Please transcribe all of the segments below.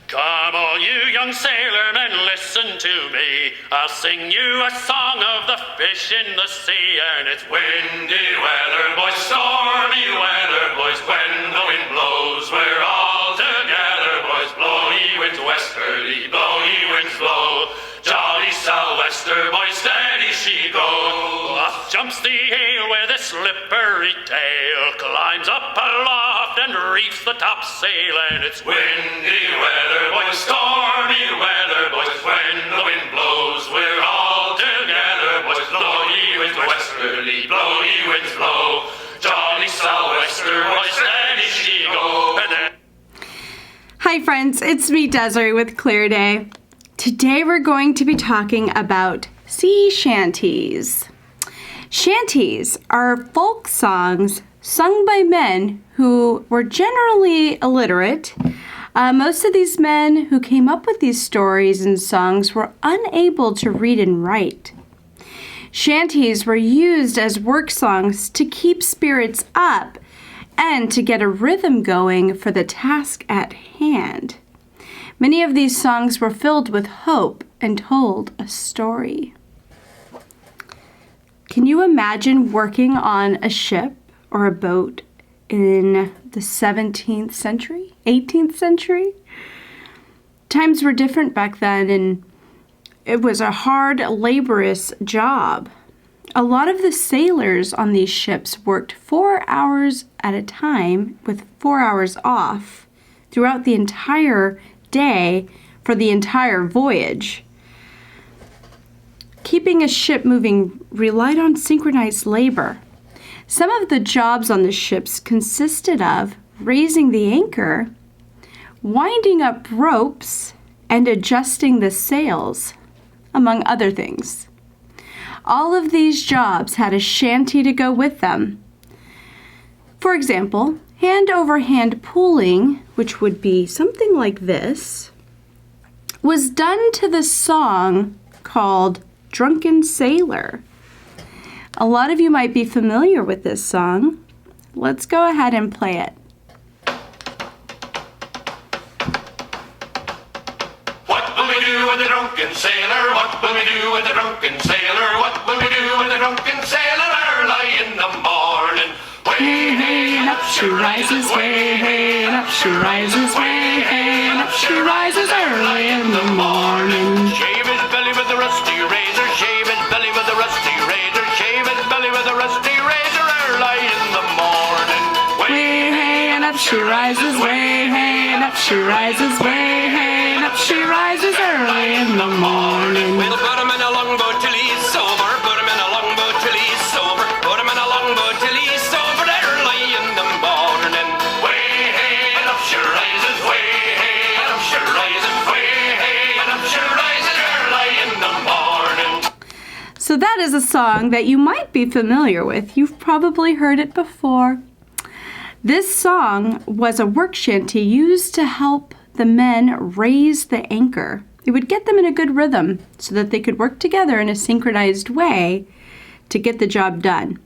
Come all you young sailormen, listen to me. I'll sing you a song of the fish in the sea. And it's windy weather, boys, stormy weather, boys. When the wind blows, we're all together, boys. Blow ye winds westerly, blow ye winds blow. Jolly sou'wester, boys, steady she go. Off jumps the ale with a slippery tail, climbs up aloft and reefs the topsail. And it's windy weather, boys, stormy weather, boys. When the wind blows, we're all together, boys. Blow ye winds westerly, blow ye winds blow. Jolly sou'wester, boys, steady she go. Hi friends, it's me Desiree with Clearday. Today we're going to be talking about sea shanties. Shanties are folk songs sung by men who were generally illiterate. Most of these men who came up with these stories and songs were unable to read and write. Shanties were used as work songs to keep spirits up and to get a rhythm going for the task at hand. Many of these songs were filled with hope and told a story. Can you imagine working on a ship or a boat in the 17th century, 18th century? Times were different back then, and it was a hard, laborious job. A lot of the sailors on these ships worked 4 hours at a time with 4 hours off throughout the entire day for the entire voyage. Keeping a ship moving relied on synchronized labor. Some of the jobs on the ships consisted of raising the anchor, winding up ropes, and adjusting the sails, among other things. All of these jobs had a shanty to go with them. For example, hand-over-hand pulling, which would be something like this, was done to the song called Drunken Sailor. A lot of you might be familiar with this song. Let's go ahead and play it. What will we do with the drunken sailor? What will we do with the drunken sailor? What will we do with the drunken sailor early in the morning? Way, hey, and up she rises, way, hey, and up she rises, way, hey, and up she rises early in the morning. Shave his belly with a rusty razor, shave his belly with a rusty razor, shave his belly with a rusty razor early in the morning. Way, hey, and up she rises, way, hey, and up she rises, way, hey, and up she rises early in the morning. We'll put him in a longboat till he's sober, put him in a longboat till he's sober, put him in a longboat till he's sober. So that is a song that you might be familiar with. You've probably heard it before. This song was a work shanty used to help the men raise the anchor. It would get them in a good rhythm so that they could work together in a synchronized way to get the job done.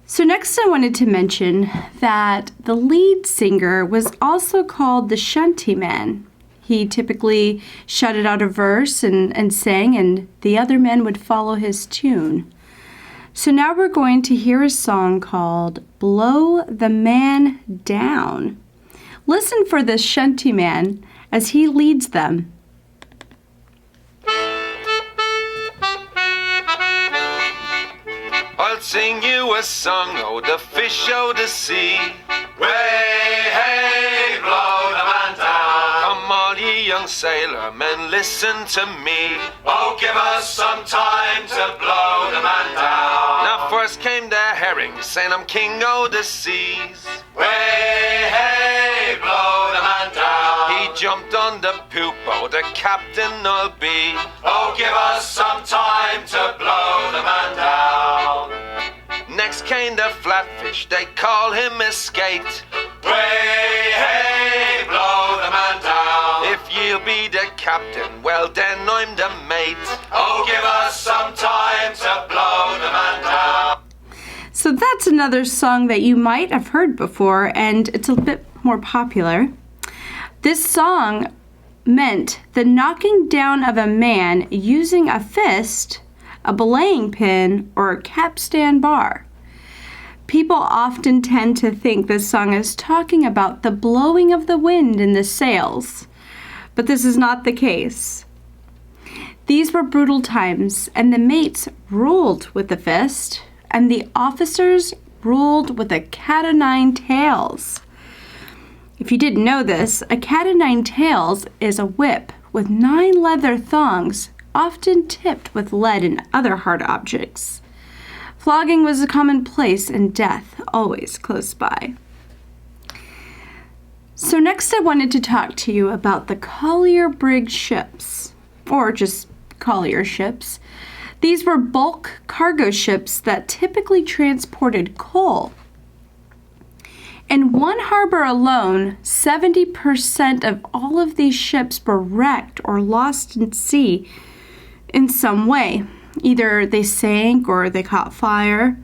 So next I wanted to mention that the lead singer was also called the shantyman. He typically shouted out a verse and sang, and the other men would follow his tune. So now we're going to hear a song called Blow the Man Down. Listen for this shantyman as he leads them. I'll sing you a song, oh, the fish, oh, the sea. Way, hey, blow the man down. Come all ye young sailor men, listen to me. Oh, give us some time to blow the man down. Now first came the herring, saying I'm king o' the seas. Way, hey, blow the man down. He jumped on the poop, oh, the captain I'll be. Oh, give us some time to blow the man down. Next came the flatfish, they call him a skate. Way, hey, blow the man down. If you'll be the captain, well then I'm the mate. Oh, give us some time to blow the man down. So that's another song that you might have heard before, and it's a bit more popular. This song meant the knocking down of a man using a fist, a belaying pin, or a capstan bar. People often tend to think this song is talking about the blowing of the wind in the sails, but this is not the case. These were brutal times, and the mates ruled with the fist, and the officers ruled with a cat o' nine tails. If you didn't know this, a cat o' nine tails is a whip with 9 leather thongs, often tipped with lead and other hard objects. Flogging was a commonplace and death always close by. So next I wanted to talk to you about the collier brig ships, or just collier ships. These were bulk cargo ships that typically transported coal. In one harbor alone, 70% of all of these ships were wrecked or lost at sea in some way. Either they sank or they caught fire.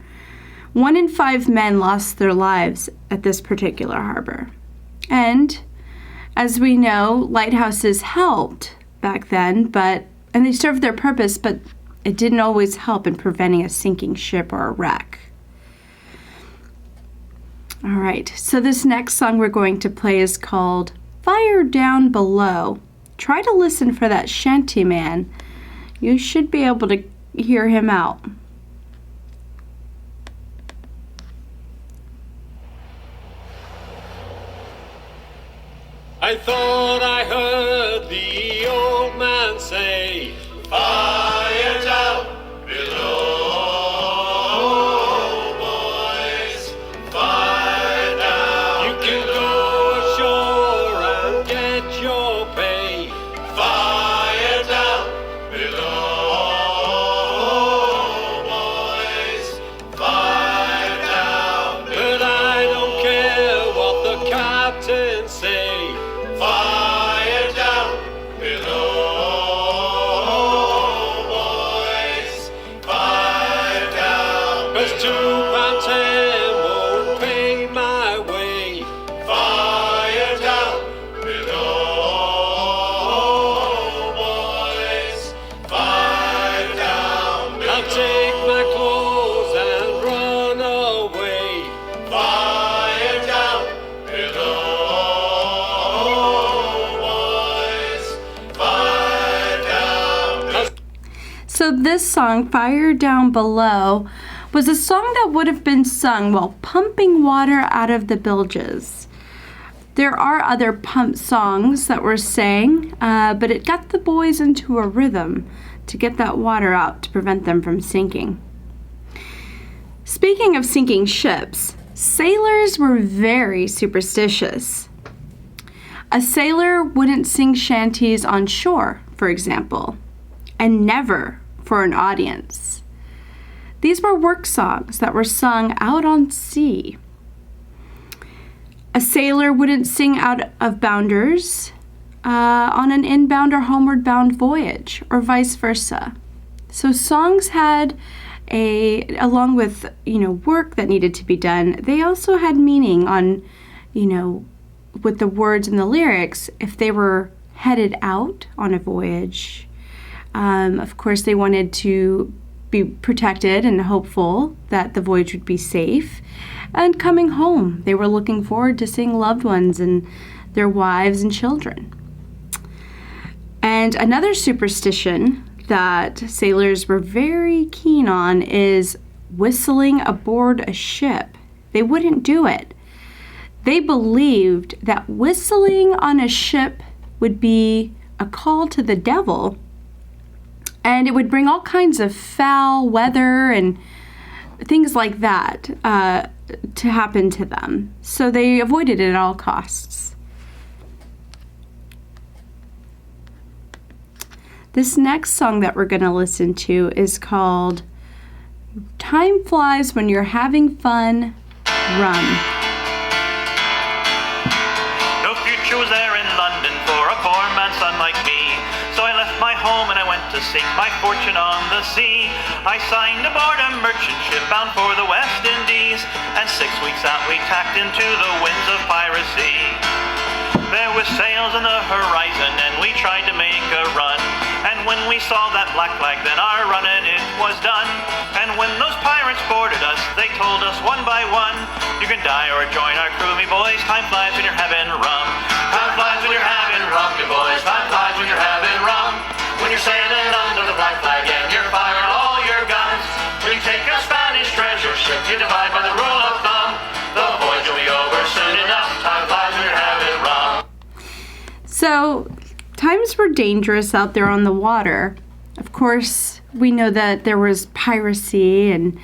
1 in 5 men lost their lives at this particular harbor. And as we know, lighthouses helped back then, and they served their purpose, but it didn't always help in preventing a sinking ship or a wreck. All right, so this next song we're going to play is called Fire Down Below. Try to listen for that shanty man. You should be able to hear him out. I thought I heard the old man say, fire down below, boys, fire down. You can go ashore and get your pay. Fire down below, boys, fire down below. But I don't care what the captain say. Fire down below, boys, fire down below. 'Cause £2.10 won't pay my way. Fire down below, boys, fire down below. I'll take my clothes and run away. Fire down below. So this song, Fire Down Below, was a song that would have been sung while pumping water out of the bilges. There are other pump songs that were sang, but it got the boys into a rhythm to get that water out to prevent them from sinking. Speaking of sinking ships, sailors were very superstitious. A sailor wouldn't sing shanties on shore, for example, and never for an audience. These were work songs that were sung out on sea. A sailor wouldn't sing out of bounders on an inbound or homeward bound voyage, or vice versa. So songs had along with, work that needed to be done, they also had meaning on, with the words and the lyrics, if they were headed out on a voyage. Of course, they wanted to be protected and hopeful that the voyage would be safe. And coming home, they were looking forward to seeing loved ones and their wives and children. And another superstition that sailors were very keen on is whistling aboard a ship. They wouldn't do it. They believed that whistling on a ship would be a call to the devil, and it would bring all kinds of foul weather and things like that to happen to them. So they avoided it at all costs. This next song that we're going to listen to is called Time Flies When You're Having Fun, Run. No future was there in London for a poor man's son like me. So I left my home and I went to seek my fortune on the sea. I signed aboard a merchant ship bound for the West Indies, and 6 weeks out we tacked into the winds of piracy. There was the sails on the horizon, and we tried to make a run. And when we saw that black flag, then our running it was done. And when those pirates boarded us, they told us one by one, you can die or join our crew, me boys. Time flies when you're having rum. Time flies when you're having rum, me boys. Time flies when you're having rum. When you're sailing under the black flag and you're firing all your guns. When you take a Spanish treasure ship, you divide by the rule of thumb. The voyage will be over soon enough. Time flies when you're having rum. So, times were dangerous out there on the water. Of course, we know that there was piracy and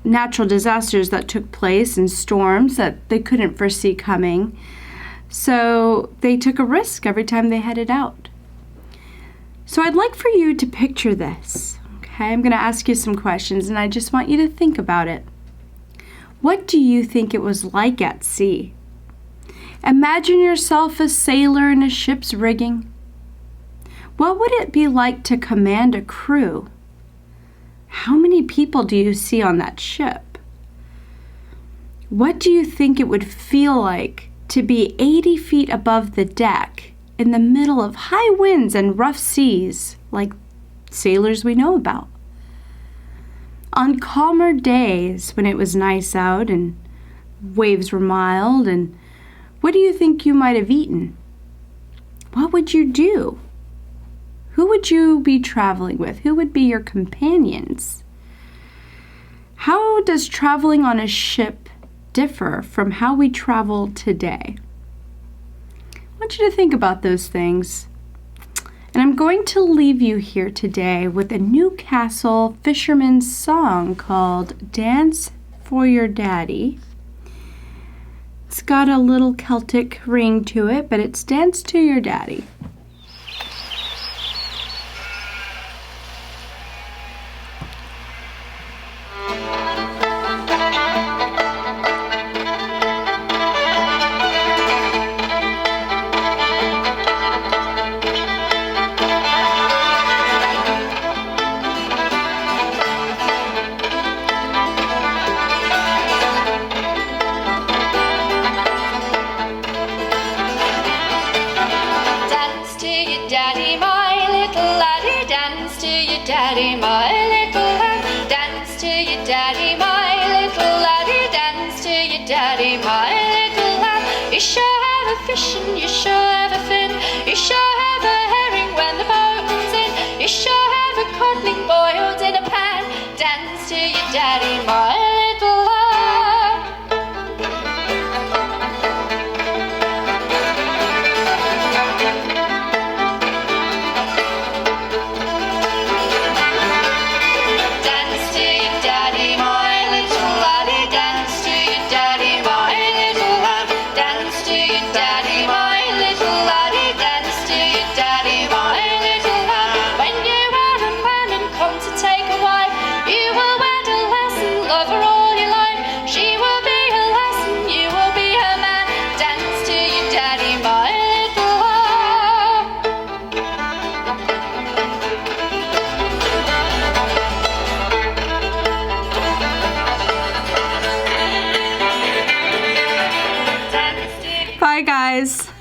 natural disasters that took place and storms that they couldn't foresee coming. So they took a risk every time they headed out. So I'd like for you to picture this. Okay, I'm going to ask you some questions and I just want you to think about it. What do you think it was like at sea? Imagine yourself a sailor in a ship's rigging. What would it be like to command a crew? How many people do you see on that ship? What do you think it would feel like to be 80 feet above the deck in the middle of high winds and rough seas like sailors we know about? On calmer days when it was nice out and waves were mild, and what do you think you might have eaten? What would you do? Who would you be traveling with? Who would be your companions? How does traveling on a ship differ from how we travel today? I want you to think about those things. And I'm going to leave you here today with a Newcastle fisherman's song called Dance for Your Daddy. It's got a little Celtic ring to it, but it's Dance to Your Daddy. Daddy, my little lamb, dance to your daddy, my little laddie, dance to your daddy, my little lamb. You sure have a fish and you sure have a fin, you sure have a herring when the boat comes in, you sure have a codling boiled in a pan. Dance to your daddy, my little lamb. Bye, guys.